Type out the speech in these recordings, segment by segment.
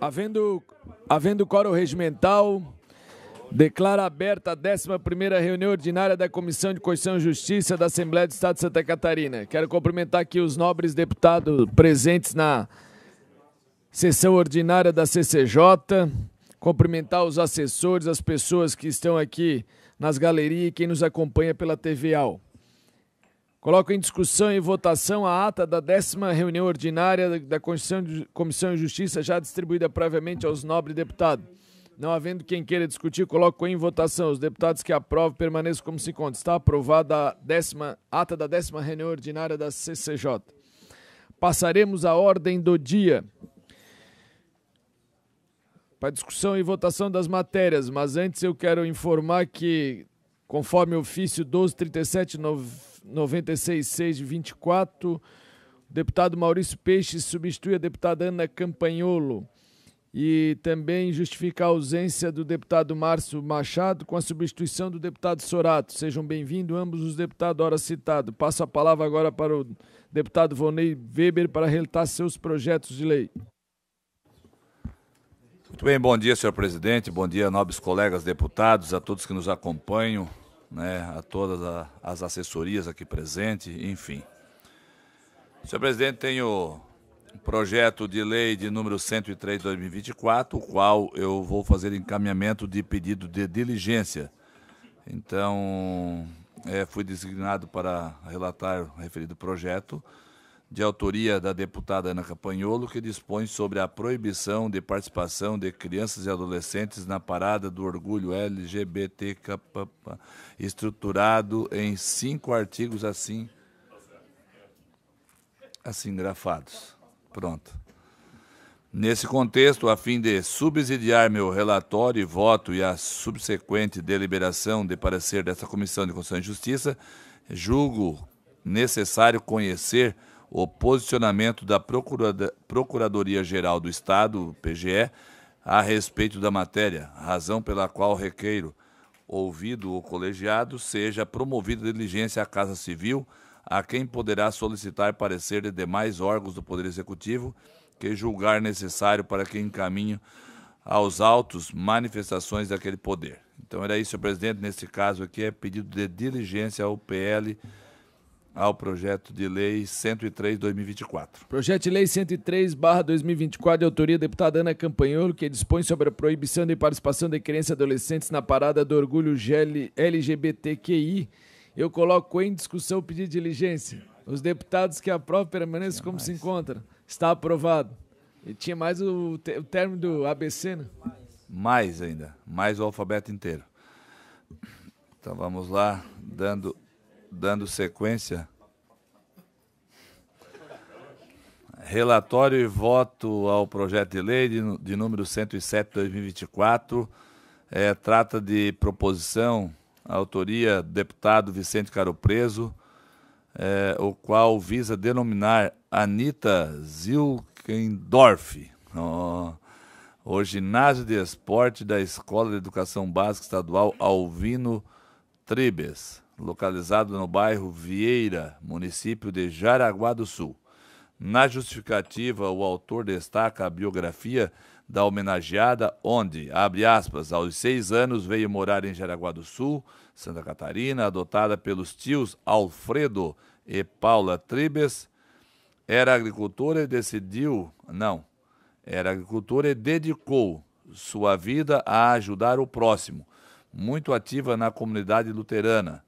Havendo quórum regimental, declaro aberta a 11ª reunião ordinária da Comissão de Constituição e Justiça da Assembleia do Estado de Santa Catarina. Quero cumprimentar aqui os nobres deputados presentes na sessão ordinária da CCJ, cumprimentar os assessores, as pessoas que estão aqui nas galerias e quem nos acompanha pela TV-AL. Coloco em discussão e votação a ata da 10ª reunião ordinária da Comissão de Justiça, já distribuída previamente aos nobres deputados. Não havendo quem queira discutir, coloco em votação. Os deputados que aprovam permaneçam como se encontra. Está aprovada a ata da 10ª reunião ordinária da CCJ. Passaremos à ordem do dia para discussão e votação das matérias, mas antes eu quero informar que, conforme o ofício 12.37.96.6 de 24, o deputado Maurício Peixes substitui a deputada Ana Campanholo e também justifica a ausência do deputado Márcio Machado com a substituição do deputado Sorato. Sejam bem-vindos ambos os deputados ora citados. Passo a palavra agora para o deputado Vonei Weber para relatar seus projetos de lei. Muito bem, bom dia, senhor presidente, bom dia, nobres colegas deputados, a todos que nos acompanham, a todas as assessorias aqui presentes, enfim. Senhor presidente, tenho um projeto de lei de número 103 de 2024, o qual eu vou fazer encaminhamento de pedido de diligência. Então, fui designado para relatar o referido projeto, de autoria da deputada Ana Campanholo, que dispõe sobre a proibição de participação de crianças e adolescentes na parada do orgulho LGBTQ+, estruturado em 5 artigos assim grafados. Pronto. Nesse contexto, a fim de subsidiar meu relatório e voto e a subsequente deliberação de parecer desta Comissão de Constituição e Justiça, julgo necessário conhecer o posicionamento da Procuradoria-Geral do Estado, PGE, a respeito da matéria, razão pela qual requeiro, ouvido o colegiado, seja promovida diligência à Casa Civil, a quem poderá solicitar parecer de demais órgãos do Poder Executivo, que julgar necessário para que encaminhe aos autos manifestações daquele poder. Então, era isso, senhor presidente. Nesse caso aqui, é pedido de diligência ao PL, ao projeto de lei 103 de 2024. Projeto de lei 103/2024, de autoria da deputada Ana Campanholo, que dispõe sobre a proibição de participação de crianças e adolescentes na parada do orgulho LGBTQI. Eu coloco em discussão o pedido de diligência. Os deputados que aprovam permaneçam como se encontram. Está aprovado. E tinha mais o término do ABC, né? Mais ainda. Mais o alfabeto inteiro. Então vamos lá, dando sequência. Relatório e voto ao projeto de lei de número 107 de 2024. Trata de proposição, autoria do deputado Vicente Caro Preso, o qual visa denominar Anita Zilkendorf, o ginásio de esporte da Escola de Educação Básica Estadual Alvino Tribes, localizado no bairro Vieira, município de Jaraguá do Sul. Na justificativa, o autor destaca a biografia da homenageada, onde, abre aspas, aos 6 anos veio morar em Jaraguá do Sul, Santa Catarina, adotada pelos tios Alfredo e Paula Tribes. Era agricultora e dedicou sua vida a ajudar o próximo, muito ativa na comunidade luterana.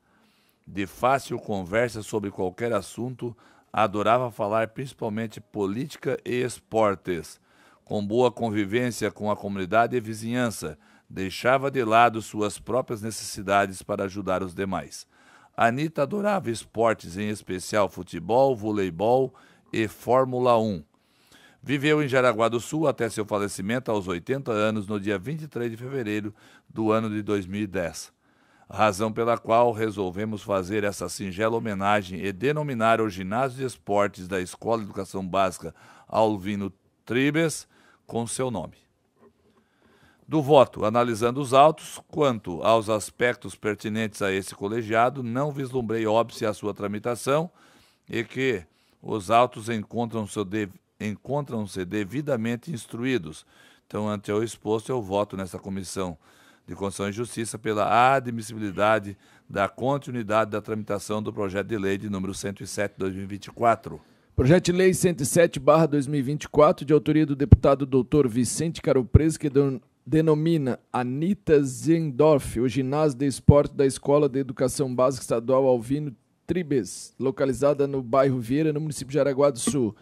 De fácil conversa sobre qualquer assunto, adorava falar principalmente política e esportes. Com boa convivência com a comunidade e vizinhança, deixava de lado suas próprias necessidades para ajudar os demais. Anita adorava esportes, em especial futebol, voleibol e Fórmula 1. Viveu em Jaraguá do Sul até seu falecimento aos 80 anos, no dia 23 de fevereiro do ano de 2010. Razão pela qual resolvemos fazer essa singela homenagem e denominar o ginásio de esportes da Escola de Educação Básica Alvino Tribes com seu nome. Do voto, analisando os autos, quanto aos aspectos pertinentes a esse colegiado, não vislumbrei óbice à sua tramitação e que os autos encontram seu encontram-se devidamente instruídos. Então, ante o exposto, eu voto nessa Comissão de Constituição e Justiça pela admissibilidade da continuidade da tramitação do projeto de lei de número 107/2024. Projeto de Lei 107/2024, de autoria do deputado Dr. Vicente Caropreso, que denomina Anita Zendorf, o ginásio de esporte da Escola de Educação Básica Estadual Alvino Tribes, localizada no bairro Vieira, no município de Jaraguá do Sul.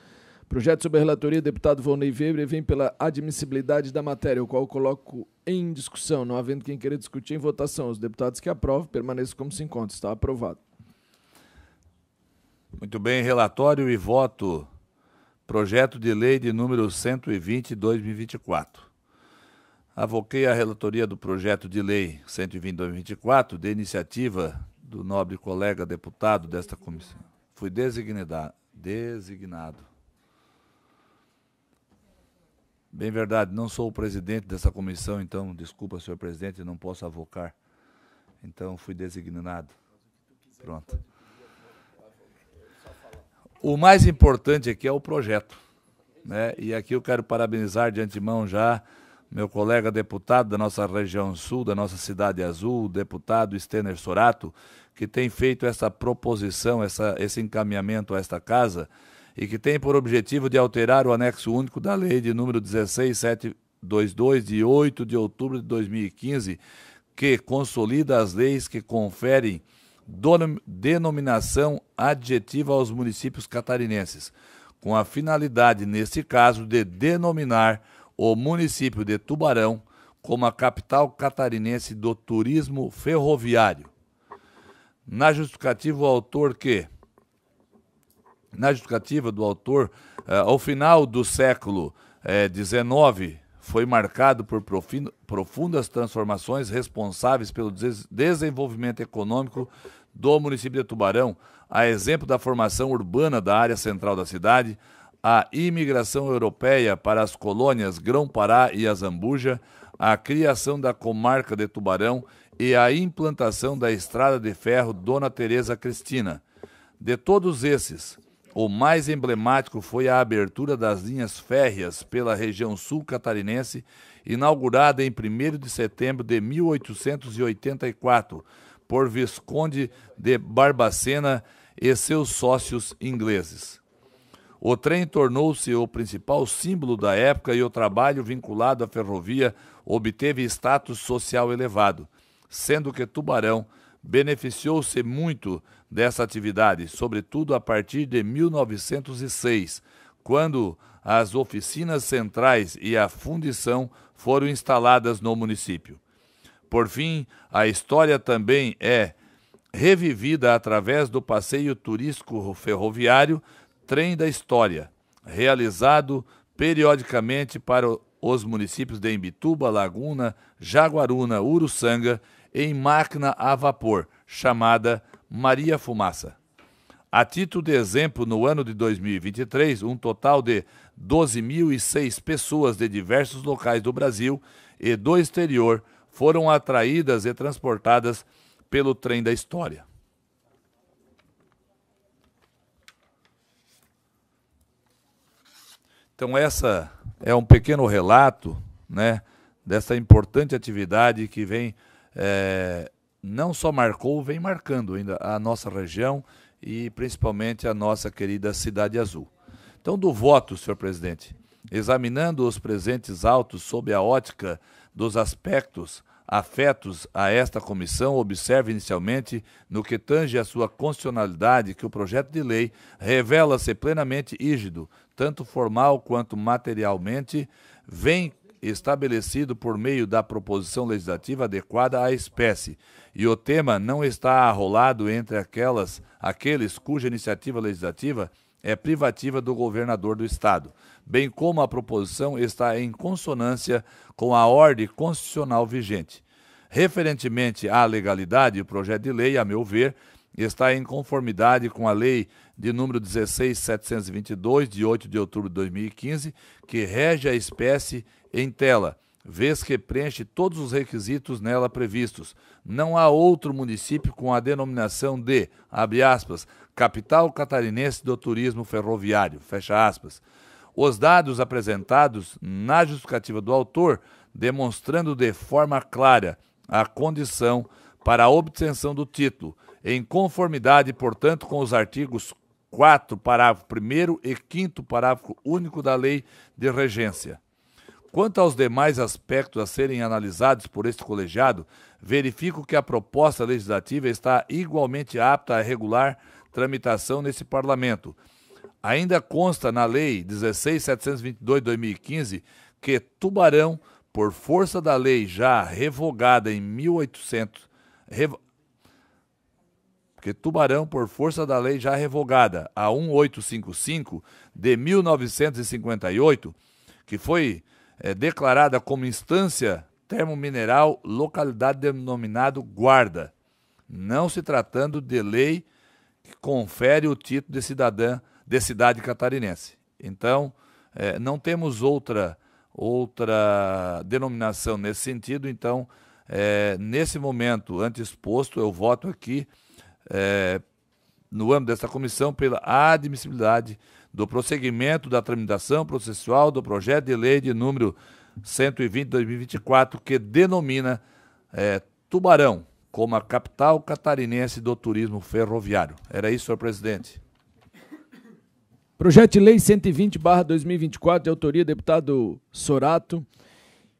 Projeto sob a relatoria do deputado Volney Weber e vem pela admissibilidade da matéria, o qual coloco em discussão, não havendo quem queira discutir em votação. Os deputados que aprovam permaneçam como se encontra. Está aprovado. Muito bem, relatório e voto. Projeto de lei de número 120/2024. Avoquei a relatoria do projeto de lei 120/2024, de iniciativa do nobre colega deputado desta comissão. Fui designado. Bem verdade, não sou o presidente dessa comissão, então, desculpa, senhor presidente, não posso avocar. Então, fui designado. Pronto. O mais importante aqui é o projeto, né? E aqui eu quero parabenizar de antemão já meu colega deputado da nossa região sul, da nossa cidade azul, o deputado Stener Sorato, que tem feito essa proposição, esse encaminhamento a esta casa, e que tem por objetivo de alterar o anexo único da lei de número 16722, de 8 de outubro de 2015, que consolida as leis que conferem denominação adjetiva aos municípios catarinenses, com a finalidade, neste caso, de denominar o município de Tubarão como a capital catarinense do turismo ferroviário. Na justificativa do autor, ao final do século XIX, foi marcado por profundas transformações responsáveis pelo desenvolvimento econômico do município de Tubarão, a exemplo da formação urbana da área central da cidade, a imigração europeia para as colônias Grão-Pará e Azambuja, a criação da comarca de Tubarão e a implantação da estrada de ferro Dona Teresa Cristina. De todos esses, o mais emblemático foi a abertura das linhas férreas pela região sul catarinense, inaugurada em 1º de setembro de 1884, por Visconde de Barbacena e seus sócios ingleses. O trem tornou-se o principal símbolo da época e o trabalho vinculado à ferrovia obteve status social elevado, sendo que Tubarão beneficiou-se muito dessa atividade, sobretudo a partir de 1906, quando as oficinas centrais e a fundição foram instaladas no município. Por fim, a história também é revivida através do passeio turístico ferroviário Trem da História, realizado periodicamente para os municípios de Imbituba, Laguna, Jaguaruna, Uruçanga, em máquina a vapor, chamada Maria Fumaça. A título de exemplo, no ano de 2023, um total de 12.006 pessoas de diversos locais do Brasil e do exterior foram atraídas e transportadas pelo Trem da História. Então, essa é um pequeno relato, né, dessa importante atividade que vem, não só marcou, vem marcando ainda a nossa região e principalmente a nossa querida Cidade Azul. Então, do voto, senhor presidente, examinando os presentes autos sob a ótica dos aspectos afetos a esta comissão, observe inicialmente, no que tange a sua constitucionalidade, que o projeto de lei revela-se plenamente rígido, tanto formal quanto materialmente, vem estabelecido por meio da proposição legislativa adequada à espécie, e o tema não está arrolado entre aqueles cuja iniciativa legislativa é privativa do governador do Estado, bem como a proposição está em consonância com a ordem constitucional vigente. Referentemente à legalidade, o projeto de lei, a meu ver, está em conformidade com a lei de número 16.722, de 8 de outubro de 2015, que rege a espécie em tela, vez que preenche todos os requisitos nela previstos. Não há outro município com a denominação de, abre aspas, capital catarinense do turismo ferroviário, fecha aspas. os dados apresentados na justificativa do autor, demonstrando de forma clara a condição para a obtenção do título, em conformidade, portanto, com os artigos 4, parágrafo 1º e 5º, parágrafo único da Lei de Regência. Quanto aos demais aspectos a serem analisados por este colegiado, verifico que a proposta legislativa está igualmente apta a regular tramitação nesse Parlamento. Ainda consta na Lei 16.722/2015 que Tubarão, por força da lei já revogada em 1800, a 1855 de 1958, que foi declarada como instância termomineral, localidade denominado Guarda, não se tratando de lei que confere o título de cidade catarinense. Então, não temos outra denominação nesse sentido. Então, nesse momento anteexposto, eu voto aqui, no âmbito desta comissão, pela admissibilidade do prosseguimento da tramitação processual do projeto de lei de número 120/2024, que denomina Tubarão como a capital catarinense do turismo ferroviário. Era isso, senhor presidente. Projeto de Lei 120/2024, de autoria do deputado Sorato,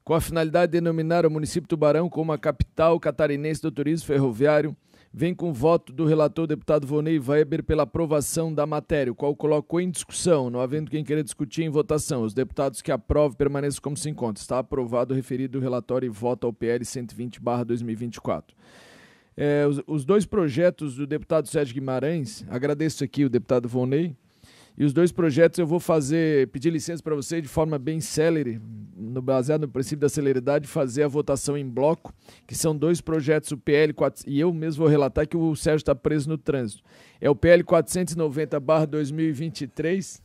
com a finalidade de denominar o município Tubarão como a capital catarinense do turismo ferroviário, vem com o voto do relator, deputado Volney Weber, pela aprovação da matéria, o qual colocou em discussão, não havendo quem queira discutir em votação. Os deputados que aprovam permaneçam como se encontra. Está aprovado o referido relatório e voto ao PL 120/2024. Os dois projetos do deputado Sérgio Guimarães, agradeço aqui o deputado Volney, e os dois projetos eu vou pedir licença para você de forma bem célere, baseado no princípio da celeridade, fazer a votação em bloco, que são dois projetos, o PL 4, e eu mesmo vou relatar que o Sérgio está preso no trânsito. É o PL 490/2023.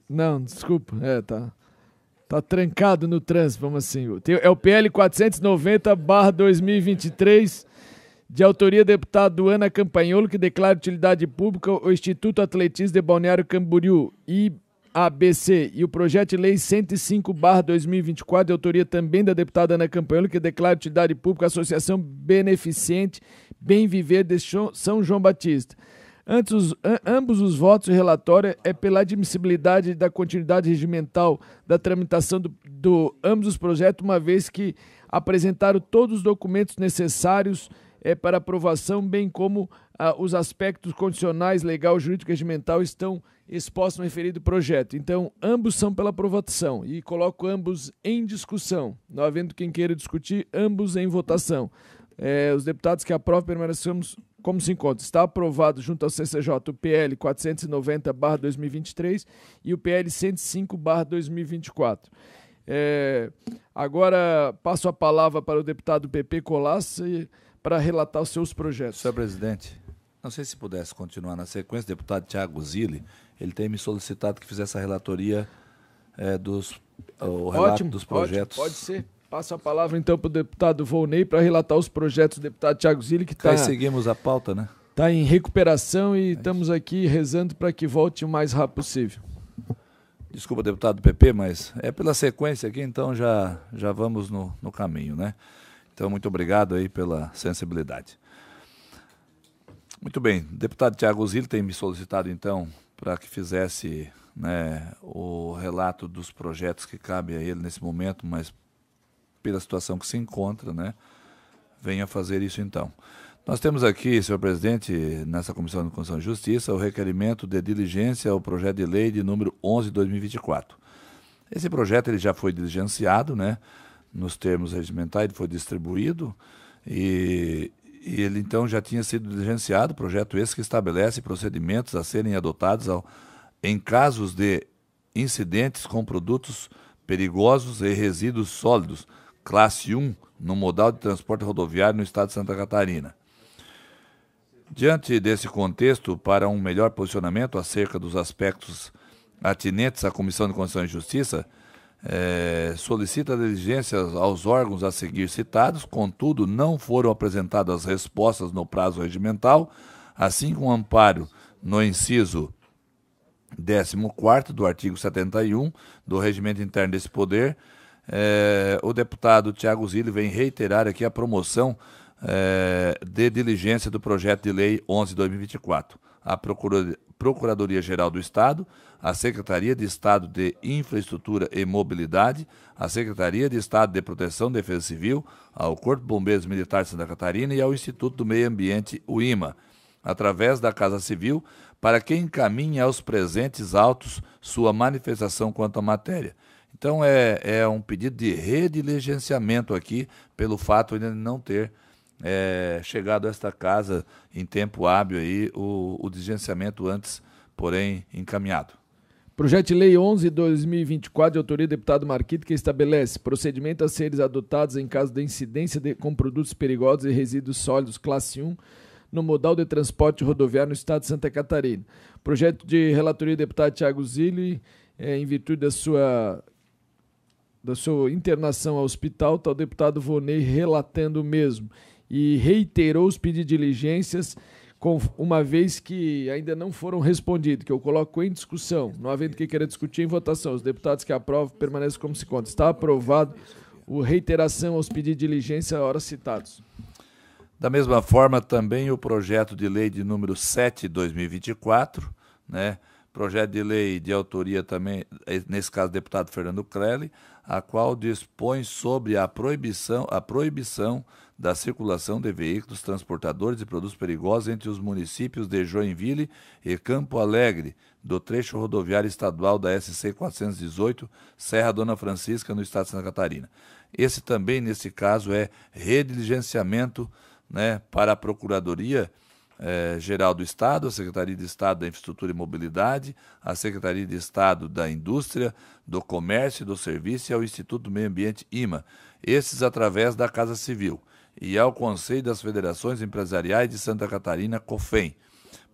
Não, desculpa, Tá trancado no trânsito, vamos assim. É o PL 490/2023, de autoria do deputado Ana Campanholo, que declara de utilidade pública o Instituto Atletismo de Balneário Camboriú, IABC, e o projeto de lei 105/2024, de autoria também da deputada Ana Campanholo, que declara de utilidade pública a Associação Beneficente Bem Viver de São João Batista. Ambos os votos do relatório é pela admissibilidade da continuidade regimental da tramitação ambos os projetos, uma vez que apresentaram todos os documentos necessários para aprovação, bem como os aspectos condicionais, legal, jurídico e regimental estão expostos no referido projeto. Então, ambos são pela aprovação e coloco ambos em discussão. Não havendo quem queira discutir, ambos em votação. Os deputados que aprovam permanecemos como se encontra. Está aprovado junto ao CCJ o PL 490/2023 e o PL 105/2024. Agora passo a palavra para o deputado PP Colasso para relatar os seus projetos. Senhor presidente, não sei se pudesse continuar na sequência, o deputado Thiago Zilli, ele tem me solicitado que fizesse a relatoria relato dos projetos. Ótimo, pode ser. Passo a palavra, então, para o deputado Volney para relatar os projetos do deputado Thiago Zilli, que está... seguimos a pauta, né? Está em recuperação e estamos aqui rezando para que volte o mais rápido possível. Desculpa, deputado PP, mas é pela sequência aqui, então já vamos no caminho, né? Então, muito obrigado aí pela sensibilidade. Muito bem, o deputado Thiago Zilli tem me solicitado, então, para que fizesse, né, o relato dos projetos que cabe a ele nesse momento, mas pela situação que se encontra, né, venha fazer isso então. Nós temos aqui, senhor presidente, nessa Comissão de Constituição e Justiça, o requerimento de diligência ao projeto de lei de número 11/2024. Esse projeto ele já foi diligenciado, né, nos termos regimentais, ele foi distribuído e ele então já tinha sido diligenciado, projeto esse que estabelece procedimentos a serem adotados em casos de incidentes com produtos perigosos e resíduos sólidos, classe 1, no modal de transporte rodoviário no estado de Santa Catarina. Diante desse contexto, para um melhor posicionamento acerca dos aspectos atinentes à Comissão de Constituição e Justiça, solicita diligências aos órgãos a seguir citados, contudo, não foram apresentadas respostas no prazo regimental, assim como amparo no inciso 14º do artigo 71 do Regimento Interno desse Poder. O deputado Thiago Zilli vem reiterar aqui a promoção de diligência do projeto de lei 11/2024. A Procuradoria-Geral do Estado, a Secretaria de Estado de Infraestrutura e Mobilidade, a Secretaria de Estado de Proteção e Defesa Civil, ao Corpo de Bombeiros Militar de Santa Catarina e ao Instituto do Meio Ambiente, o IMA, através da Casa Civil, para que encaminhe aos presentes autos sua manifestação quanto à matéria. Então, é um pedido de rediligenciamento aqui, pelo fato de não ter chegado a esta casa em tempo hábil aí, o diligenciamento antes, porém, encaminhado. Projeto de Lei 11/2024, de autoria do deputado Marquito, que estabelece procedimento a seres adotados em caso de incidência com produtos perigosos e resíduos sólidos classe 1 no modal de transporte rodoviário no estado de Santa Catarina. Projeto de relatoria do deputado Thiago Zilli, em virtude da sua internação ao hospital, está o deputado Vonei relatando o mesmo e reiterou os pedidos de diligências, uma vez que ainda não foram respondidos, que eu coloco em discussão, não havendo que queira discutir em votação. Os deputados que aprovam permanecem como se conta. Está aprovado a reiteração aos pedidos de diligência ora citados. Da mesma forma, também o projeto de lei de número 7/2024, né? Projeto de lei de autoria também, nesse caso, do deputado Fernando Crelli, a qual dispõe sobre a proibição da circulação de veículos transportadores de produtos perigosos entre os municípios de Joinville e Campo Alegre, do trecho rodoviário estadual da SC 418, Serra Dona Francisca, no estado de Santa Catarina. Esse também, nesse caso, é rediligenciamento, né, para a Procuradoria Geral do Estado, a Secretaria de Estado da Infraestrutura e Mobilidade, a Secretaria de Estado da Indústria, do Comércio e do Serviço e ao Instituto do Meio Ambiente, IMA, esses através da Casa Civil, e ao Conselho das Federações Empresariais de Santa Catarina, COFEM,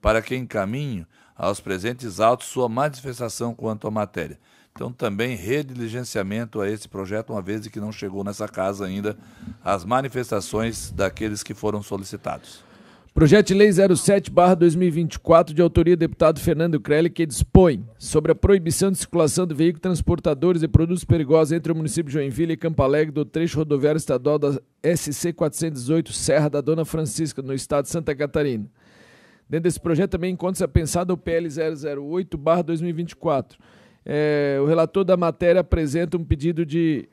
para que encaminhe aos presentes autos sua manifestação quanto à matéria. Então, também rediligenciamento a esse projeto, uma vez que não chegou nessa casa ainda as manifestações daqueles que foram solicitados. Projeto de Lei 07/2024, de autoria do deputado Fernando Crelli, que dispõe sobre a proibição de circulação de veículos transportadores de produtos perigosos entre o município de Joinville e Campo Alegre do trecho rodoviário estadual da SC 418, Serra da Dona Francisca, no estado de Santa Catarina. Dentro desse projeto também encontra-se pensado o PL 008/2024. O relator da matéria apresenta um pedido de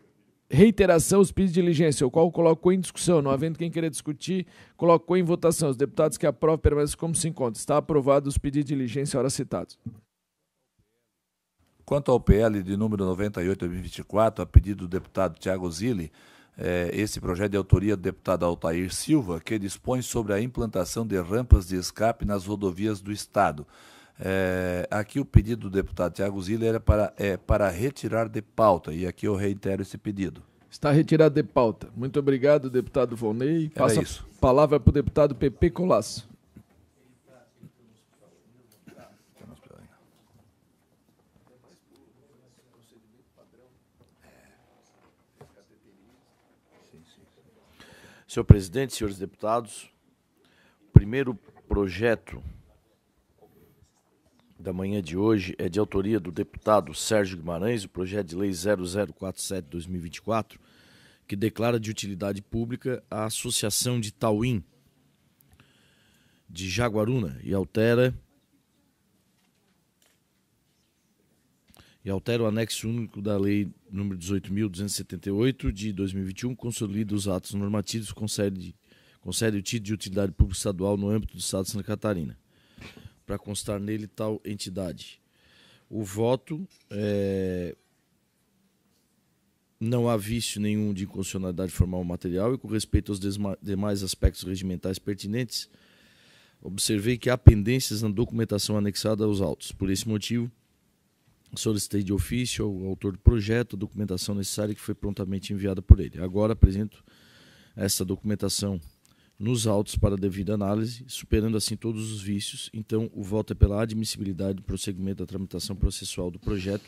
reiteração aos pedidos de diligência, o qual colocou em discussão, não havendo quem queira discutir, colocou em votação. Os deputados que aprovam permanecem como se encontra. Está aprovado os pedidos de diligência ora citados. Quanto ao PL de número 98/2024, a pedido do deputado Thiago Zilli, esse projeto de autoria do deputado Altair Silva, que dispõe sobre a implantação de rampas de escape nas rodovias do Estado. Aqui o pedido do deputado Thiago Zilli era para retirar de pauta, e aqui eu reitero esse pedido. Está retirado de pauta. Muito obrigado, deputado Vonei. Passa a palavra para o deputado Pepe Colasso. Senhor presidente, senhores deputados, o primeiro projeto da manhã de hoje é de autoria do deputado Sérgio Guimarães, o projeto de lei 0047/2024, que declara de utilidade pública a Associação de Tauim de Jaguaruna e altera o anexo único da lei número 18.278 de 2021, consolida os atos normativos, concede o título de utilidade pública estadual no âmbito do estado de Santa Catarina, para constar nele tal entidade. O voto, não há vício nenhum de inconstitucionalidade formal ou material, e com respeito aos demais aspectos regimentais pertinentes, observei que há pendências na documentação anexada aos autos. Por esse motivo, solicitei de ofício ao autor do projeto a documentação necessária, que foi prontamente enviada por ele. Agora apresento essa documentação nos autos para devida análise, superando assim todos os vícios. Então, o voto é pela admissibilidade do prosseguimento da tramitação processual do projeto,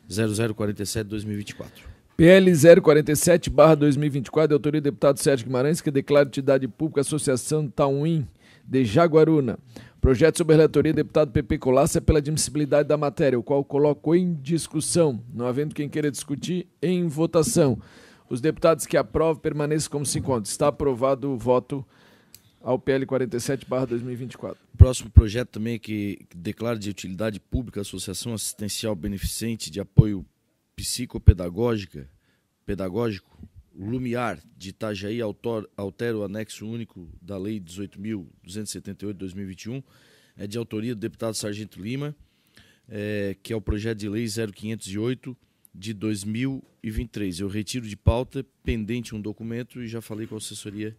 0047/2024. PL 047/2024, de autoria do deputado Sérgio Guimarães, que declara utilidade pública a Associação Tauim de Jaguaruna. Projeto sob a relatoria do deputado PP Colácia pela admissibilidade da matéria, o qual coloco em discussão, não havendo quem queira discutir, em votação. Os deputados que aprovam permaneçam como se encontram. Está aprovado o voto ao PL 47/2024. Próximo projeto também que declara de utilidade pública a Associação Assistencial Beneficente de Apoio Psicopedagógico Lumiar de Itajaí altera o anexo único da Lei 18.278/2021, é de autoria do deputado Sargento Lima, que é o projeto de lei 0508 de 2023. Eu retiro de pauta, pendente um documento, e já falei com a assessoria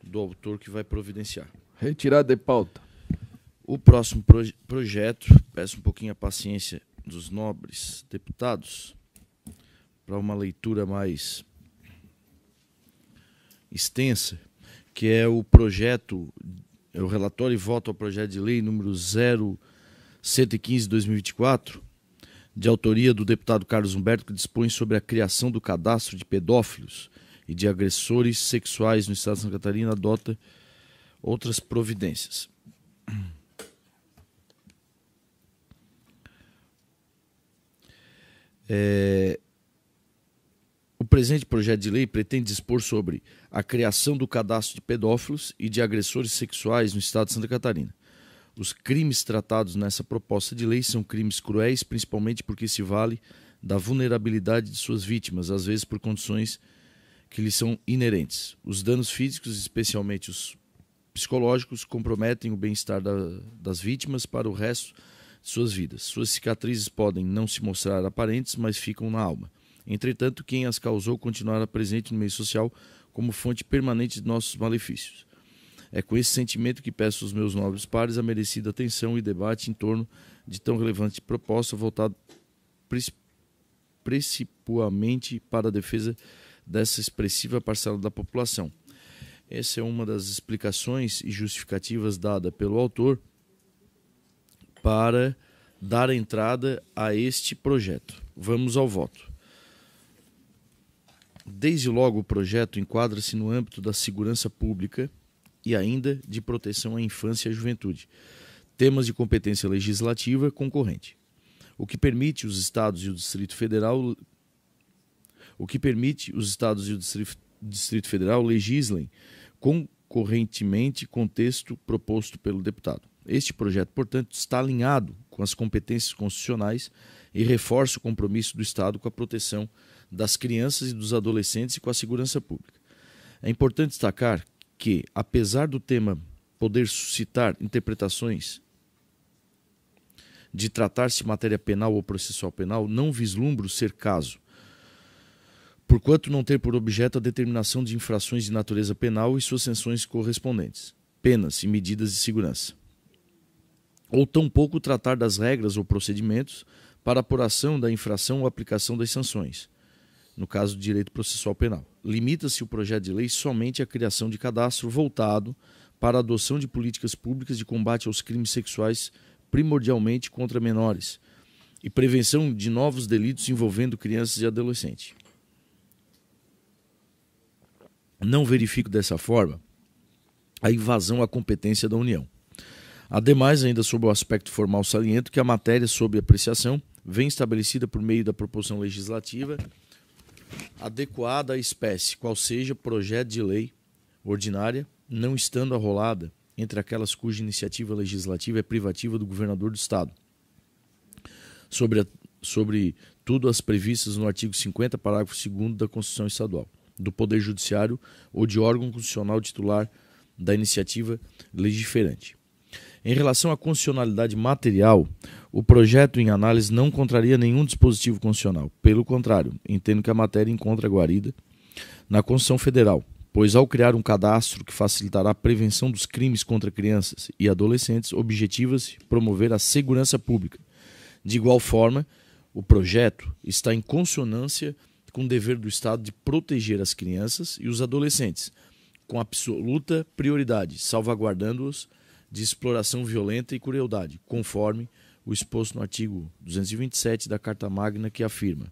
do autor que vai providenciar. Retirado de pauta. O próximo projeto, peço um pouquinho a paciência dos nobres deputados, para uma leitura mais extensa, que é o projeto, o relatório e voto ao projeto de lei número 0115/2024, de autoria do deputado Carlos Humberto, que dispõe sobre a criação do cadastro de pedófilos e de agressores sexuais no estado de Santa Catarina, adota outras providências. O presente projeto de lei pretende dispor sobre a criação do cadastro de pedófilos e de agressores sexuais no estado de Santa Catarina. Os crimes tratados nessa proposta de lei são crimes cruéis, principalmente porque se vale da vulnerabilidade de suas vítimas, às vezes por condições que lhes são inerentes. Os danos físicos, especialmente os psicológicos, comprometem o bem-estar das vítimas para o resto de suas vidas. Suas cicatrizes podem não se mostrar aparentes, mas ficam na alma. Entretanto, quem as causou continuará presente no meio social como fonte permanente de nossos malefícios. É com esse sentimento que peço aos meus nobres pares a merecida atenção e debate em torno de tão relevante proposta, voltado principalmente para a defesa dessa expressiva parcela da população. Essa é uma das explicações e justificativas dada pelo autor para dar entrada a este projeto. Vamos ao voto. Desde logo, o projeto enquadra-se no âmbito da segurança pública e ainda de proteção à infância e à juventude, temas de competência legislativa concorrente, o que permite os Estados e o Distrito Federal legislem concorrentemente com o texto proposto pelo deputado. Este projeto, portanto, está alinhado com as competências constitucionais e reforça o compromisso do Estado com a proteção das crianças e dos adolescentes e com a segurança pública. É importante destacar que, apesar do tema poder suscitar interpretações de tratar-se de matéria penal ou processual penal, não vislumbro ser caso, porquanto não ter por objeto a determinação de infrações de natureza penal e suas sanções correspondentes, penas e medidas de segurança, ou tampouco tratar das regras ou procedimentos para apuração da infração ou aplicação das sanções, no caso do direito processual penal. Limita-se o projeto de lei somente à criação de cadastro voltado para a adoção de políticas públicas de combate aos crimes sexuais, primordialmente contra menores, e prevenção de novos delitos envolvendo crianças e adolescentes. Não verifico dessa forma a invasão à competência da União. Ademais, ainda sob o aspecto formal, saliento que a matéria sob apreciação vem estabelecida por meio da proposição legislativa adequada à espécie, qual seja projeto de lei ordinária, não estando arrolada entre aquelas cuja iniciativa legislativa é privativa do governador do Estado, sobre tudo as previstas no artigo 50, parágrafo 2º da Constituição Estadual, do Poder Judiciário ou de órgão constitucional titular da iniciativa legiferante. Em relação à constitucionalidade material, o projeto em análise não contraria nenhum dispositivo constitucional. Pelo contrário, entendo que a matéria encontra guarida na Constituição Federal, pois ao criar um cadastro que facilitará a prevenção dos crimes contra crianças e adolescentes, objetiva-se promover a segurança pública. De igual forma, o projeto está em consonância com o dever do Estado de proteger as crianças e os adolescentes, com absoluta prioridade, salvaguardando-os de exploração violenta e crueldade, conforme o exposto no artigo 227 da Carta Magna, que afirma: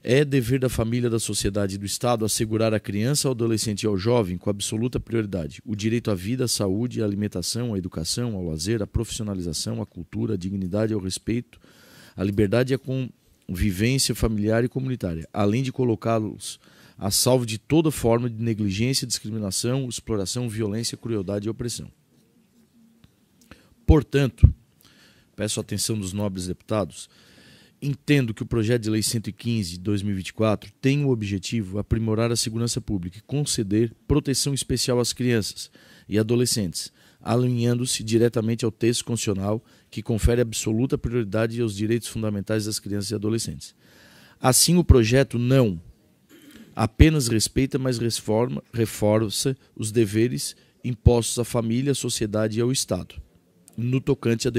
é dever da família, da sociedade e do Estado assegurar à criança, ao adolescente e ao jovem, com absoluta prioridade, o direito à vida, à saúde, à alimentação, à educação, ao lazer, à profissionalização, à cultura, à dignidade, ao respeito, à liberdade e à convivência familiar e comunitária, além de colocá-los a salvo de toda forma de negligência, discriminação, exploração, violência, crueldade e opressão. Portanto, peço a atenção dos nobres deputados, entendo que o projeto de lei 115 de 2024 tem o objetivo de aprimorar a segurança pública e conceder proteção especial às crianças e adolescentes, alinhando-se diretamente ao texto constitucional que confere absoluta prioridade aos direitos fundamentais das crianças e adolescentes. Assim, o projeto não apenas respeita, mas reforça os deveres impostos à família, à sociedade e ao Estado, no tocante à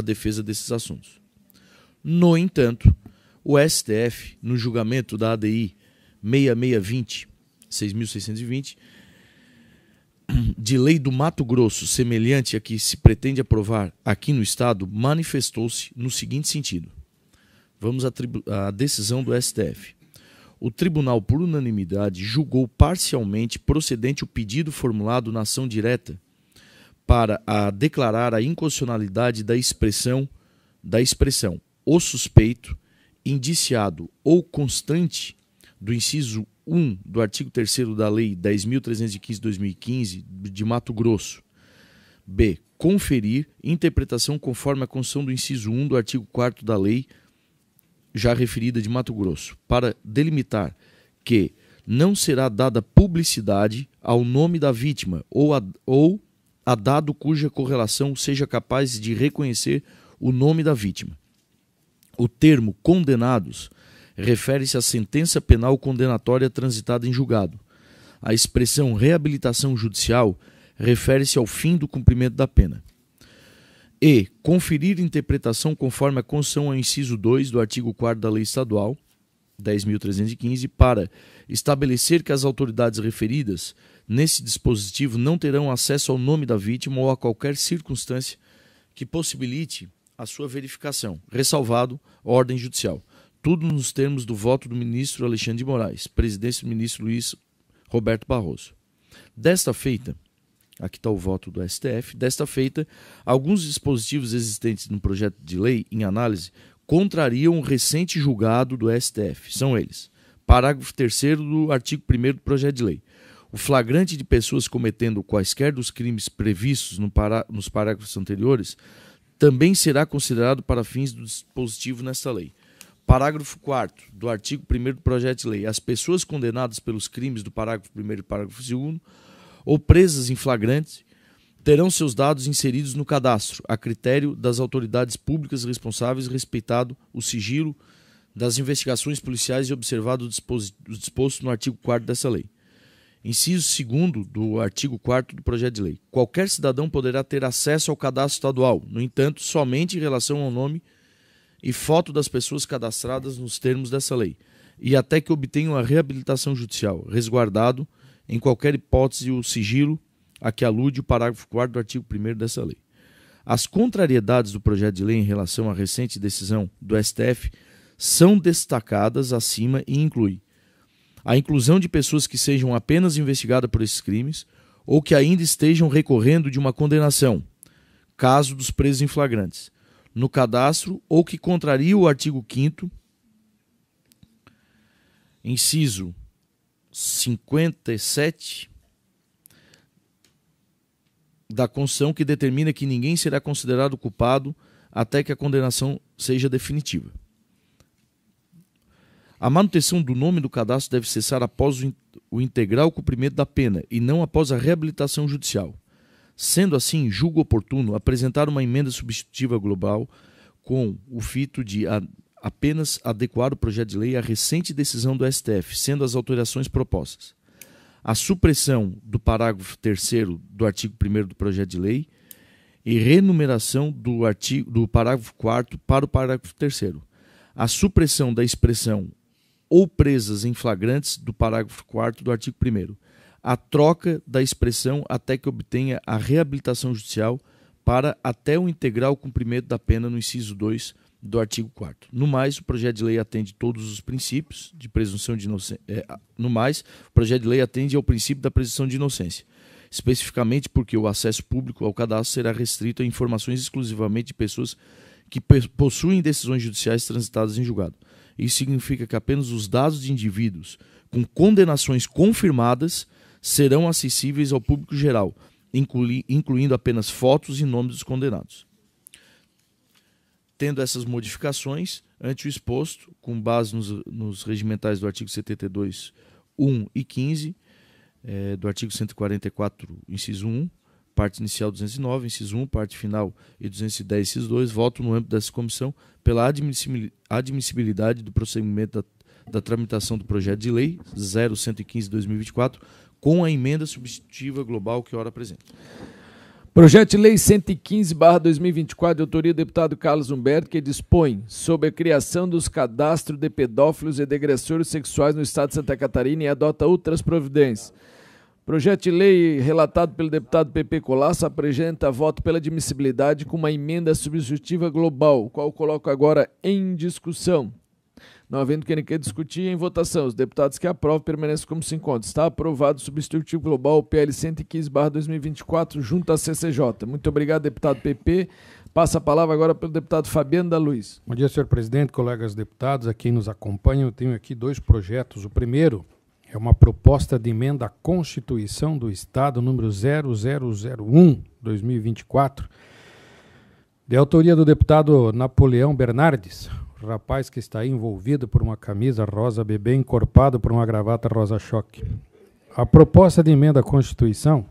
defesa desses assuntos. No entanto, o STF, no julgamento da ADI 6620, de lei do Mato Grosso, semelhante a que se pretende aprovar aqui no Estado, manifestou-se no seguinte sentido. Vamos à decisão do STF. O tribunal, por unanimidade, julgou parcialmente procedente o pedido formulado na ação direta para declarar a inconstitucionalidade da expressão o suspeito, indiciado ou constante do inciso 1 do artigo 3º da Lei 10.315/2015 de Mato Grosso. B. Conferir interpretação conforme a Constituição do inciso 1 do artigo 4º da Lei já referida de Mato Grosso, para delimitar que não será dada publicidade ao nome da vítima ou a dado cuja correlação seja capaz de reconhecer o nome da vítima. O termo condenados refere-se à sentença penal condenatória transitada em julgado. A expressão reabilitação judicial refere-se ao fim do cumprimento da pena. E conferir interpretação conforme a Constituição ao inciso 2 do artigo 4º da Lei Estadual 10.315 para estabelecer que as autoridades referidas nesse dispositivo não terão acesso ao nome da vítima ou a qualquer circunstância que possibilite a sua verificação, ressalvado a ordem judicial. Tudo nos termos do voto do ministro Alexandre de Moraes, presidência do ministro Luiz Roberto Barroso. Desta feita, aqui está o voto do STF, desta feita, alguns dispositivos existentes no projeto de lei em análise contrariam o recente julgado do STF. São eles: parágrafo 3º do artigo 1º do projeto de lei. O flagrante de pessoas cometendo quaisquer dos crimes previstos nos parágrafos anteriores também será considerado para fins do dispositivo nesta lei. Parágrafo 4º do artigo 1º do projeto de lei. As pessoas condenadas pelos crimes do parágrafo 1º e parágrafo 2º ou presas em flagrante terão seus dados inseridos no cadastro, a critério das autoridades públicas responsáveis, respeitado o sigilo das investigações policiais e observado o disposto no artigo 4º dessa lei. Inciso 2º do artigo 4º do projeto de lei. Qualquer cidadão poderá ter acesso ao cadastro estadual, no entanto, somente em relação ao nome e foto das pessoas cadastradas nos termos dessa lei, e até que obtenham a reabilitação judicial, resguardado, em qualquer hipótese, o sigilo a que alude o parágrafo 4º do artigo 1º dessa lei. As contrariedades do projeto de lei em relação à recente decisão do STF são destacadas acima e incluem a inclusão de pessoas que sejam apenas investigadas por esses crimes ou que ainda estejam recorrendo de uma condenação, caso dos presos em flagrantes, no cadastro ou que contraria o artigo 5º, inciso 57 da Constituição, que determina que ninguém será considerado culpado até que a condenação seja definitiva. A manutenção do nome do cadastro deve cessar após o integral cumprimento da pena e não após a reabilitação judicial. Sendo assim, julgo oportuno apresentar uma emenda substitutiva global com o fito de apenas adequar o projeto de lei à recente decisão do STF, sendo as alterações propostas: a supressão do parágrafo 3º do artigo 1º do projeto de lei e renumeração do parágrafo 4º para o parágrafo 3º, a supressão da expressão ou presas em flagrantes do parágrafo 4º do artigo 1º, a troca da expressão até que obtenha a reabilitação judicial para até o integral cumprimento da pena no inciso 2 do artigo 4º. No mais, o projeto de lei atende todos os princípios de presunção de inocência. No mais, o projeto de lei atende ao princípio da presunção de inocência, especificamente porque o acesso público ao cadastro será restrito a informações exclusivamente de pessoas que possuem decisões judiciais transitadas em julgado. Isso significa que apenas os dados de indivíduos com condenações confirmadas serão acessíveis ao público geral, incluindo apenas fotos e nomes dos condenados. Tendo essas modificações, ante o exposto, com base nos regimentais do artigo 72, 1 e 15, do artigo 144, inciso 1, parte inicial 209, inciso 1, parte final e 210, inciso 2, voto no âmbito dessa comissão pela admissibilidade do procedimento da tramitação do projeto de lei 0115/2024, com a emenda substitutiva global que ora apresenta. Projeto de Lei 115/2024, de autoria do deputado Carlos Humberto, que dispõe sobre a criação dos cadastros de pedófilos e de agressores sexuais no Estado de Santa Catarina e adota outras providências. Projeto de lei relatado pelo deputado PP Colasso apresenta voto pela admissibilidade com uma emenda substitutiva global, qual coloco agora em discussão. Não havendo quem queira discutir, em votação. Os deputados que aprovam permanecem como se encontra. Está aprovado o substitutivo global PL 115/2024 junto à CCJ. Muito obrigado, deputado PP. Passa a palavra agora pelo deputado Fabiano da Luz. Bom dia, senhor presidente, colegas deputados, a quem nos acompanha. Eu tenho aqui dois projetos. O primeiro é uma proposta de emenda à Constituição do Estado, número 0001/2024, de autoria do deputado Napoleão Bernardes, rapaz que está aí envolvido por uma camisa rosa bebê encorpado por uma gravata rosa choque. A proposta de emenda à Constituição...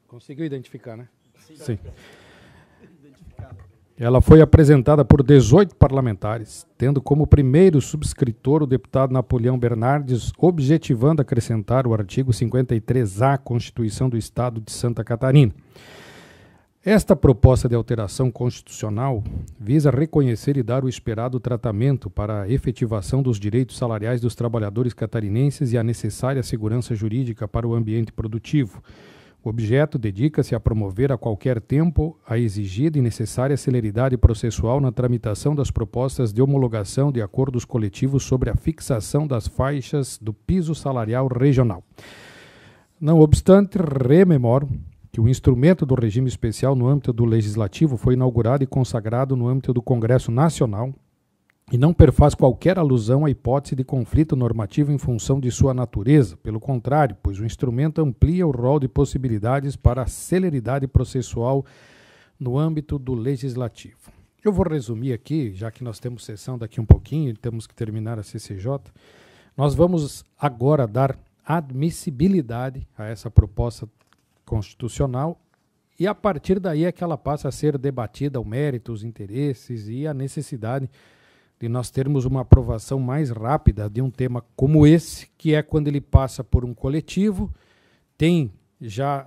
Conseguiu identificar, né? Sim. Ela foi apresentada por 18 parlamentares, tendo como primeiro subscritor o deputado Napoleão Bernardes, objetivando acrescentar o artigo 53A à Constituição do Estado de Santa Catarina. Esta proposta de alteração constitucional visa reconhecer e dar o esperado tratamento para a efetivação dos direitos salariais dos trabalhadores catarinenses e a necessária segurança jurídica para o ambiente produtivo. O objeto dedica-se a promover a qualquer tempo a exigida e necessária celeridade processual na tramitação das propostas de homologação de acordos coletivos sobre a fixação das faixas do piso salarial regional. Não obstante, rememoro que o instrumento do regime especial no âmbito do Legislativo foi inaugurado e consagrado no âmbito do Congresso Nacional e não perfaz qualquer alusão à hipótese de conflito normativo em função de sua natureza. Pelo contrário, pois o instrumento amplia o rol de possibilidades para a celeridade processual no âmbito do Legislativo. Eu vou resumir aqui, já que nós temos sessão daqui um pouquinho e temos que terminar a CCJ, nós vamos agora dar admissibilidade a essa proposta constitucional e a partir daí é que ela passa a ser debatida o mérito, os interesses e a necessidade de nós termos uma aprovação mais rápida de um tema como esse, que é quando ele passa por um coletivo, tem já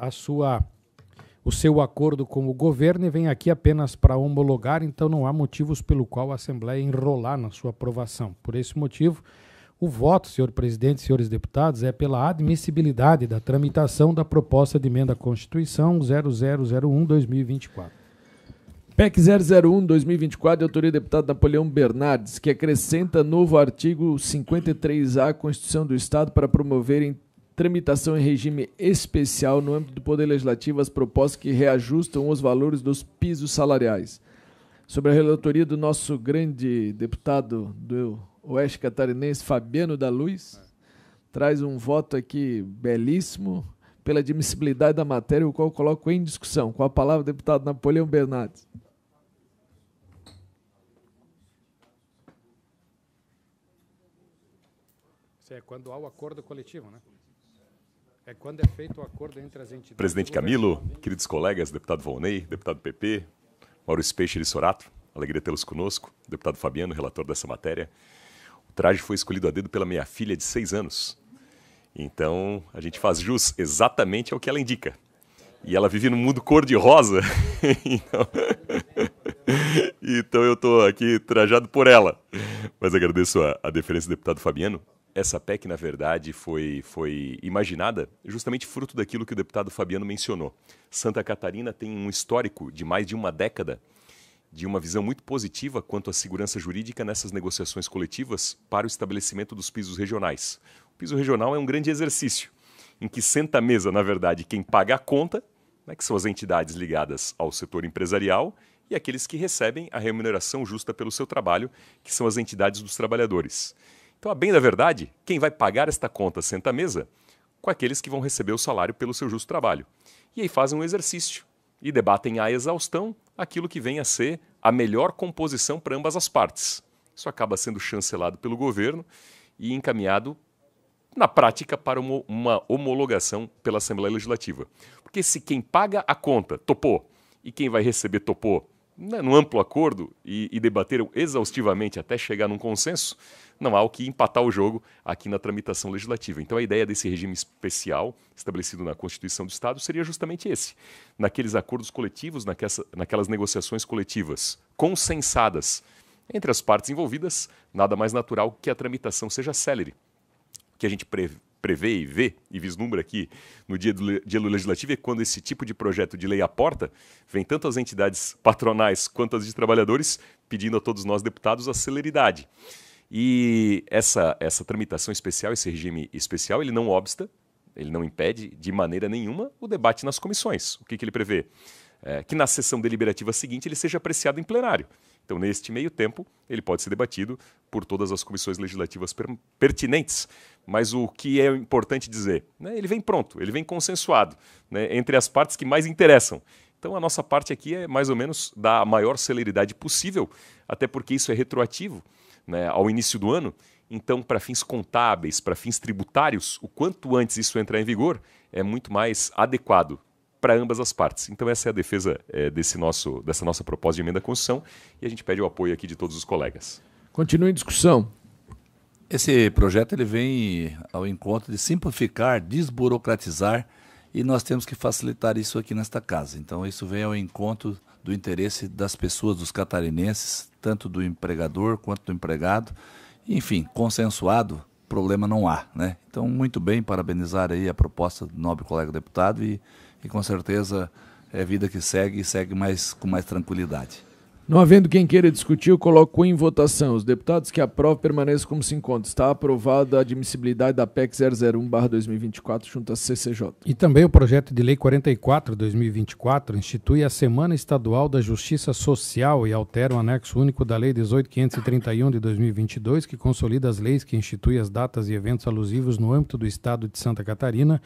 o seu acordo com o governo e vem aqui apenas para homologar, então não há motivos pelo qual a Assembleia enrolar na sua aprovação. Por esse motivo, o voto, senhor presidente e senhores deputados, é pela admissibilidade da tramitação da proposta de emenda à Constituição 0001/2024. PEC 001/2024, de autoria do deputado Napoleão Bernardes, que acrescenta novo artigo 53A à Constituição do Estado para promover em tramitação em regime especial no âmbito do Poder Legislativo as propostas que reajustam os valores dos pisos salariais. Sobre a relatoria do nosso grande deputado do Oeste Catarinense, Fabiano da Luz, traz um voto aqui belíssimo pela admissibilidade da matéria, o qual eu coloco em discussão. Com a palavra, o deputado Napoleão Bernardes. Isso é quando há o acordo coletivo, né? É quando é feito o acordo entre as entidades. Presidente Camilo, queridos colegas, deputado Volney, deputado PP, Maurício Peixe de Sorato, alegria tê-los conosco, deputado Fabiano, relator dessa matéria. O traje foi escolhido a dedo pela minha filha de 6 anos. Então, a gente faz jus exatamente ao que ela indica. E ela vive num mundo cor-de-rosa. Então... então eu estou aqui trajado por ela. Mas agradeço a deferência do deputado Fabiano. Essa PEC, na verdade, foi imaginada justamente fruto daquilo que o deputado Fabiano mencionou. Santa Catarina tem um histórico de mais de uma década de uma visão muito positiva quanto à segurança jurídica nessas negociações coletivas para o estabelecimento dos pisos regionais. O piso regional é um grande exercício, em que senta à mesa, na verdade, quem paga a conta, né, que são as entidades ligadas ao setor empresarial, e aqueles que recebem a remuneração justa pelo seu trabalho, que são as entidades dos trabalhadores. Então, a bem da verdade, quem vai pagar esta conta senta à mesa com aqueles que vão receber o salário pelo seu justo trabalho. E aí fazem um exercício e debatem à exaustão aquilo que vem a ser a melhor composição para ambas as partes. Isso acaba sendo chancelado pelo governo e encaminhado, na prática, para uma homologação pela Assembleia Legislativa. Porque se quem paga a conta topou e quem vai receber topou, né, num amplo acordo e debateram exaustivamente até chegar num consenso, não há o que empatar o jogo aqui na tramitação legislativa. Então a ideia desse regime especial estabelecido na Constituição do Estado seria justamente esse. Naqueles acordos coletivos, naquelas negociações coletivas consensadas entre as partes envolvidas, nada mais natural que a tramitação seja célere. O que a gente prevê e vê e vislumbra aqui no dia do Legislativo é quando esse tipo de projeto de lei aporta, vem tanto as entidades patronais quanto as de trabalhadores pedindo a todos nós deputados a celeridade. E essa tramitação especial, esse regime especial, ele não obsta, ele não impede de maneira nenhuma o debate nas comissões. O que ele prevê? Que na sessão deliberativa seguinte ele seja apreciado em plenário. Então, neste meio tempo, ele pode ser debatido por todas as comissões legislativas pertinentes. Mas o que é importante dizer, né, ele vem pronto, ele vem consensuado, né, entre as partes que mais interessam. Então, a nossa parte aqui é mais ou menos da maior celeridade possível, até porque isso é retroativo, né, ao início do ano. Então, para fins contábeis, para fins tributários, o quanto antes isso entrar em vigor, é muito mais adequado para ambas as partes. Então essa é a defesa dessa nossa proposta de emenda à Constituição e a gente pede o apoio aqui de todos os colegas. Continue em discussão. Esse projeto ele vem ao encontro de simplificar, desburocratizar e nós temos que facilitar isso aqui nesta casa. Então isso vem ao encontro do interesse das pessoas, dos catarinenses, tanto do empregador quanto do empregado. Enfim, consensuado, problema não há, né? Então muito bem, parabenizar aí a proposta do nobre colega deputado e com certeza é vida que segue e segue com mais tranquilidade. Não havendo quem queira discutir, eu coloco em votação. Os deputados que aprovam permaneçam como se encontra. Está aprovada a admissibilidade da PEC 001/2024 junto à CCJ. E também o projeto de lei 44/2024 institui a Semana Estadual da Justiça Social e altera o anexo único da Lei 18.531 de 2022, que consolida as leis que instituem as datas e eventos alusivos no âmbito do Estado de Santa Catarina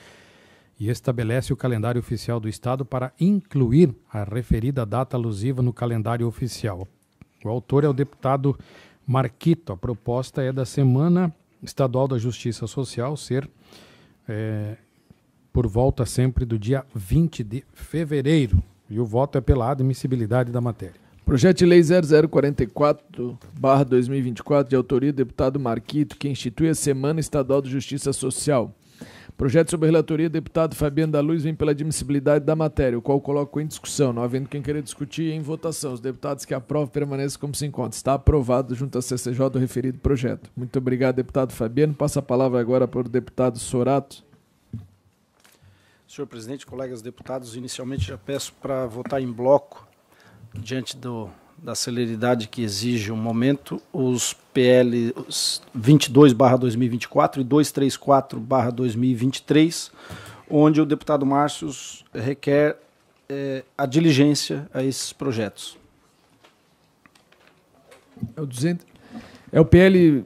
e estabelece o calendário oficial do Estado para incluir a referida data alusiva no calendário oficial. O autor é o deputado Marquito. A proposta é da Semana Estadual da Justiça Social ser por volta sempre do dia 20 de fevereiro. E o voto é pela admissibilidade da matéria. Projeto de Lei 0044/2024, de autoria do deputado Marquito, que institui a Semana Estadual de Justiça Social. Projeto sob a relatoria do deputado Fabiano da Luz vem pela admissibilidade da matéria, o qual coloco em discussão. Não havendo quem queira discutir, em votação. Os deputados que aprovam permaneçam como se encontram. Está aprovado junto à CCJ do referido projeto. Muito obrigado, deputado Fabiano. Passa a palavra agora para o deputado Sorato. Senhor presidente, colegas deputados, inicialmente já peço para votar em bloco, diante da celeridade que exige o momento, os PL 22/2024 e 234/2023, onde o deputado Márcios requer a diligência a esses projetos. É o PL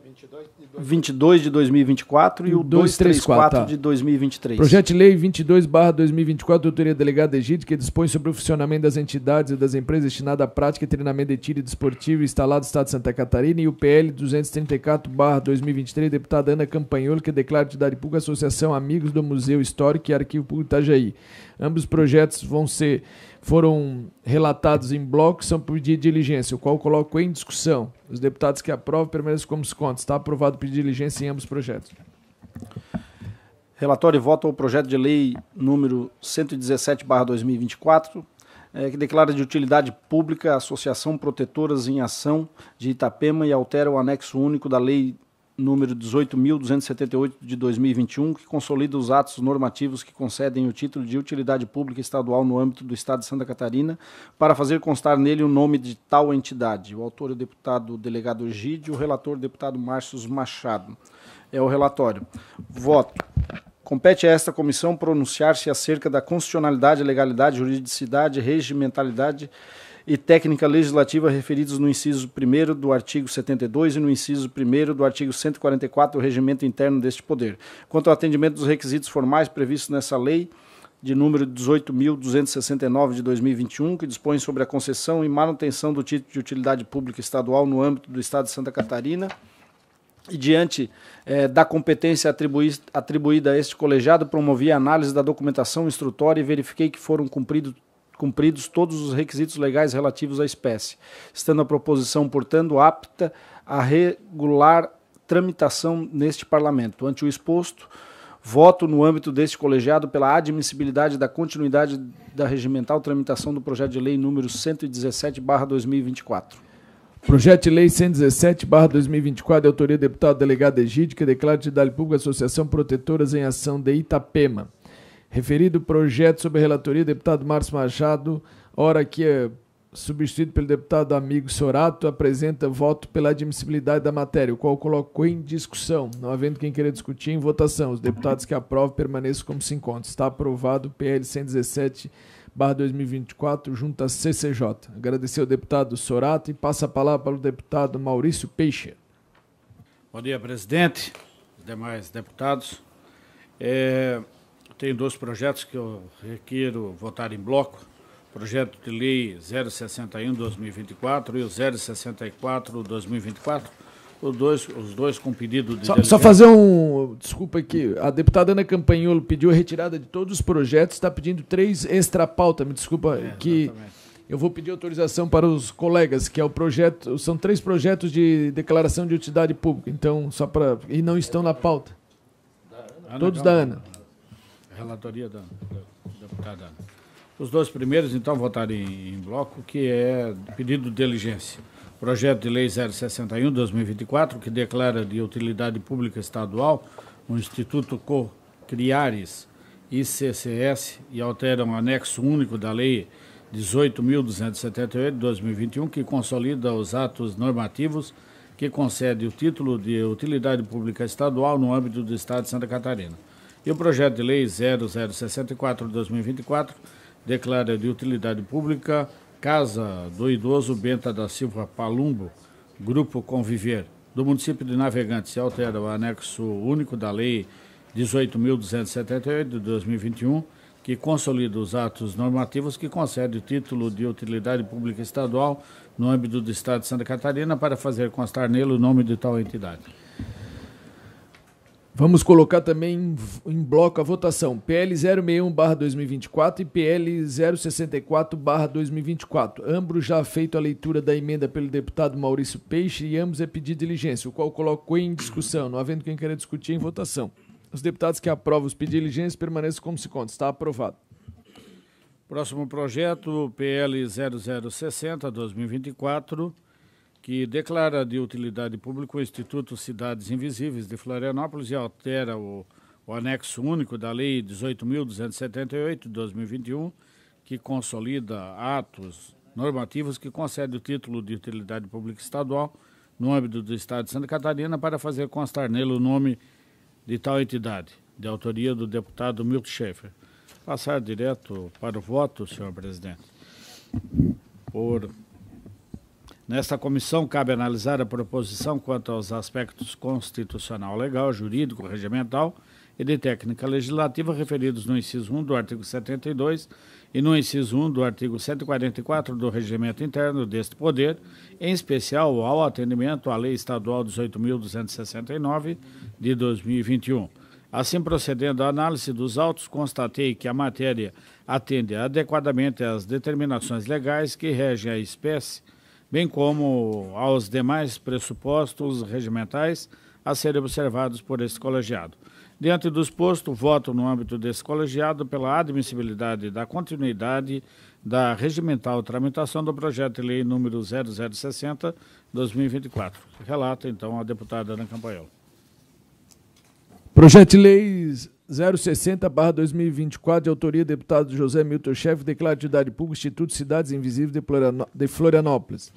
22 de 2024 e o 234 de 2023. Projeto de Lei 22/2024, da autoria delegada Egídio, que dispõe sobre o funcionamento das entidades e das empresas destinadas à prática e treinamento de tiro desportivo instalado no Estado de Santa Catarina, e o PL 234/2023, deputada Ana Campanholo, que declara de utilidade pública a Associação Amigos do Museu Histórico e Arquivo Público Itajaí. Ambos os projetos foram relatados em bloco, são por pedido de diligência, o qual coloco em discussão. Os deputados que aprovam permaneçam como se conta. Está aprovado o pedido de diligência em ambos os projetos. Relatório e voto ao projeto de lei número 117/2024, que declara de utilidade pública a Associação Protetoras em Ação de Itapema e altera o anexo único da Lei número 18.278 de 2021, que consolida os atos normativos que concedem o título de utilidade pública estadual no âmbito do Estado de Santa Catarina, para fazer constar nele o nome de tal entidade. O autor é o deputado delegado Egídio, o relator, o deputado Márcio Machado. É o relatório. Voto. Compete a esta comissão pronunciar-se acerca da constitucionalidade, legalidade, juridicidade, regimentalidade e técnica legislativa referidos no inciso 1º do artigo 72 e no inciso 1º do artigo 144 do regimento interno deste poder, quanto ao atendimento dos requisitos formais previstos nessa lei de número 18.269 de 2021, que dispõe sobre a concessão e manutenção do título de utilidade pública estadual no âmbito do Estado de Santa Catarina, e diante da competência atribuída a este colegiado, promovi a análise da documentação instrutória e verifiquei que foram cumpridos todos os requisitos legais relativos à espécie, estando a proposição, portanto, apta a regular tramitação neste Parlamento. Ante o exposto, voto no âmbito deste colegiado pela admissibilidade da continuidade da regimental tramitação do projeto de lei número 117/2024. Projeto de Lei 117/2024, de autoria do deputado delegado Egídio, que declara de utilidade pública a Associação Protetoras em Ação de Itapema. Referido projeto sob a relatoria do deputado Márcio Machado, ora que é substituído pelo deputado amigo Sorato, apresenta voto pela admissibilidade da matéria, o qual colocou em discussão, não havendo quem queira discutir, em votação. Os deputados que aprovam permaneçam como se encontram. Está aprovado o PL 117/2024, junto à CCJ. Agradecer ao deputado Sorato e passa a palavra para o deputado Maurício Peixe. Bom dia, presidente, os demais deputados. Tenho dois projetos que eu requiro votar em bloco. Projeto de Lei 061/2024 e o 064/2024. Os dois com pedido de... Só fazer um... Desculpa aqui. A deputada Ana Campanholo pediu a retirada de todos os projetos, está pedindo 3 extra pauta. Me desculpa, que eu vou pedir autorização para os colegas, que é o projeto... São 3 projetos de declaração de utilidade pública, então, só para... E não estão na pauta. Todos da Ana. Relatoria da deputada Ana. Os dois primeiros, então, votarem em bloco, que é pedido de diligência. Projeto de Lei 061/2024, que declara de utilidade pública estadual o Instituto Cocriares ICCS e altera um anexo único da Lei 18.278 de 2021, que consolida os atos normativos que concede o título de utilidade pública estadual no âmbito do Estado de Santa Catarina. E o projeto de lei 0064 de 2024 declara de utilidade pública Casa do Idoso Benta da Silva Palumbo, Grupo Conviver, do município de Navegantes, e altera o anexo único da Lei 18.278 de 2021, que consolida os atos normativos que concede o título de utilidade pública estadual no âmbito do Estado de Santa Catarina para fazer constar nele o nome de tal entidade. Vamos colocar também em bloco a votação PL 061/2024 e PL 064/2024. Ambos já feito a leitura da emenda pelo deputado Maurício Peixe e ambos é pedido de diligência, o qual colocou em discussão, não havendo quem queira discutir, em votação. Os deputados que aprovam os pedidos de diligência permaneçam como se conta. Está aprovado. Próximo projeto, PL 0060/2024, que declara de utilidade pública o Instituto Cidades Invisíveis de Florianópolis e altera o anexo único da Lei 18.278 de 2021, que consolida atos normativos que concede o título de utilidade pública estadual no âmbito do Estado de Santa Catarina para fazer constar nele o nome de tal entidade, de autoria do deputado Milton Schaeffer. Passar direto para o voto, senhor presidente. Nesta comissão, cabe analisar a proposição quanto aos aspectos constitucional, legal, jurídico, regimental e de técnica legislativa referidos no inciso 1 do artigo 72 e no inciso 1 do artigo 144 do regimento interno deste poder, em especial ao atendimento à Lei Estadual 18.269 de 2021. Assim, procedendo à análise dos autos, constatei que a matéria atende adequadamente às determinações legais que regem a espécie, bem como aos demais pressupostos regimentais a serem observados por este colegiado. Diante do exposto, voto no âmbito desse colegiado pela admissibilidade da continuidade da regimental tramitação do projeto de lei número 0060/2024. Relata, então, a deputada Ana Campanholo. Projeto de lei 060/2024, de autoria do deputado José Milton Chefe, declara de utilidade pública Instituto Cidades Invisíveis de Florianópolis.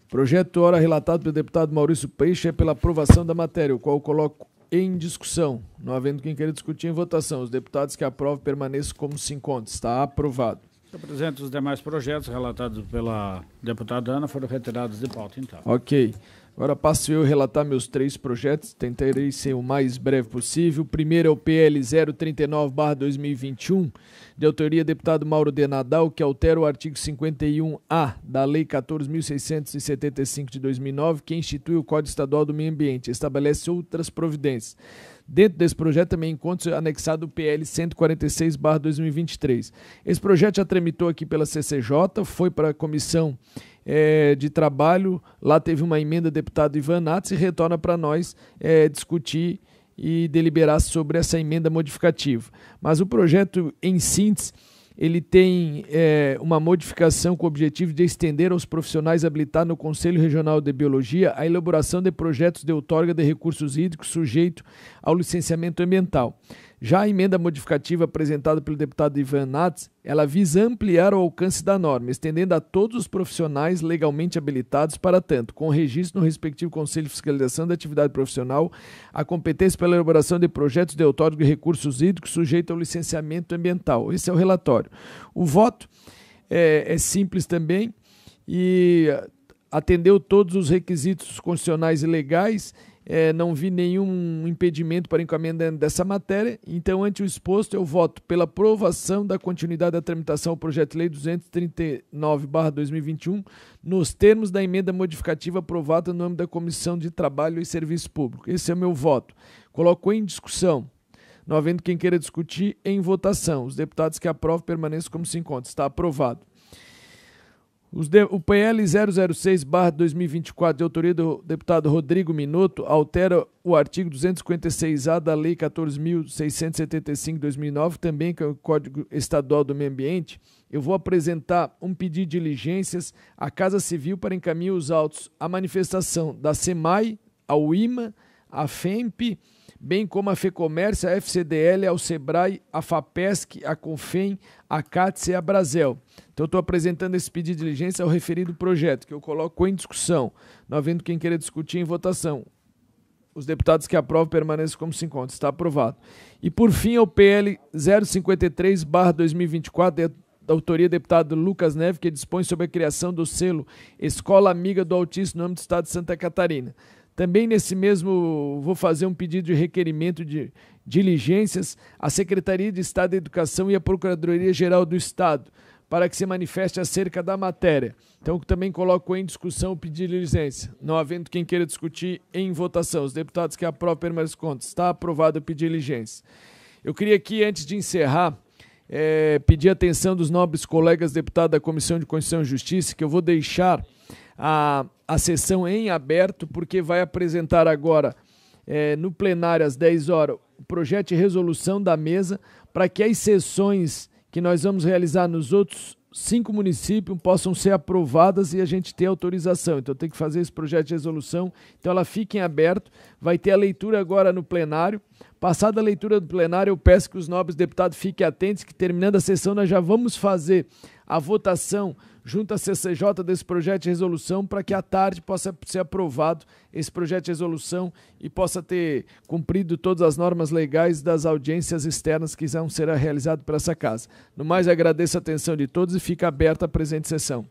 Projeto ora relatado pelo deputado Maurício Peixe é pela aprovação da matéria, o qual coloco em discussão. Não havendo quem queira discutir em votação, os deputados que aprovam permaneçam como se encontram. Está aprovado. Apresento os demais projetos relatados pela deputada Ana, foram retirados de pauta, então. Ok. Agora passo eu a relatar meus 3 projetos, tentarei ser o mais breve possível. O primeiro é o PL 039/2021, de autoria do deputado Mauro de Nadal, que altera o artigo 51A da Lei 14.675 de 2009, que institui o Código Estadual do Meio Ambiente e estabelece outras providências. Dentro desse projeto também encontra anexado o PL 146/2023. Esse projeto já tramitou aqui pela CCJ, foi para a comissão de trabalho, lá teve uma emenda do deputado Ivan Nats e retorna para nós discutir e deliberar sobre essa emenda modificativa. Mas o projeto, em síntese, ele tem uma modificação com o objetivo de estender aos profissionais habilitados no Conselho Regional de Biologia a elaboração de projetos de outorga de recursos hídricos sujeito ao licenciamento ambiental. Já a emenda modificativa apresentada pelo deputado Ivan Nats, ela visa ampliar o alcance da norma, estendendo a todos os profissionais legalmente habilitados para tanto, com registro no respectivo Conselho de Fiscalização da Atividade Profissional, a competência pela elaboração de projetos de outorga de recursos hídricos sujeito ao licenciamento ambiental. Esse é o relatório. O voto é simples também e atendeu todos os requisitos constitucionais e legais. Não vi nenhum impedimento para encaminhamento dessa matéria, então, ante o exposto, eu voto pela aprovação da continuidade da tramitação ao projeto de lei 239/2021, nos termos da emenda modificativa aprovada no âmbito da Comissão de Trabalho e Serviço Público. Esse é o meu voto. Coloco em discussão. Não havendo quem queira discutir, em votação. Os deputados que aprovam permaneçam como se encontram. Está aprovado. O PL 006/2024, de autoria do deputado Rodrigo Minotto, altera o artigo 256A da Lei 14.675 de 2009, também que é o Código Estadual do Meio Ambiente. Eu vou apresentar um pedido de diligências à Casa Civil para encaminhar os autos à manifestação da SEMAI, ao IMA, à FEMP, bem como a FEComércio, a FCDL, ao SEBRAE, a FAPESC, a CONFEM, a CATS e a Brasel. Então, estou apresentando esse pedido de diligência ao referido projeto, que eu coloco em discussão, não havendo quem queira discutir em votação. Os deputados que aprovam permanecem como se encontram. Está aprovado. E, por fim, é o PL 053/2024, da autoria do deputado Lucas Neves, que dispõe sobre a criação do selo Escola Amiga do Autista no âmbito do Estado de Santa Catarina. Também nesse mesmo, vou fazer um pedido de requerimento de diligências à Secretaria de Estado da Educação e à Procuradoria-Geral do Estado, para que se manifeste acerca da matéria. Então, também coloco em discussão o pedido de diligência. Não havendo quem queira discutir, em votação. Os deputados que aprovam permanecem contas. Está aprovado o pedido de diligência. Eu queria aqui, antes de encerrar, pedir a atenção dos nobres colegas deputados da Comissão de Constituição e Justiça, que eu vou deixar a sessão em aberto, porque vai apresentar agora, no plenário, às 10 horas, o projeto de resolução da mesa para que as sessões que nós vamos realizar nos outros 5 municípios possam ser aprovadas e a gente ter autorização. Então, tem que fazer esse projeto de resolução. Então, ela fica em aberto. Vai ter a leitura agora no plenário. Passada a leitura do plenário, eu peço que os nobres deputados fiquem atentos, que terminando a sessão nós já vamos fazer a votação junto à CCJ desse projeto de resolução para que à tarde possa ser aprovado esse projeto de resolução e possa ter cumprido todas as normas legais das audiências externas que vão ser realizadas por essa casa. No mais, agradeço a atenção de todos e fica aberta a presente sessão.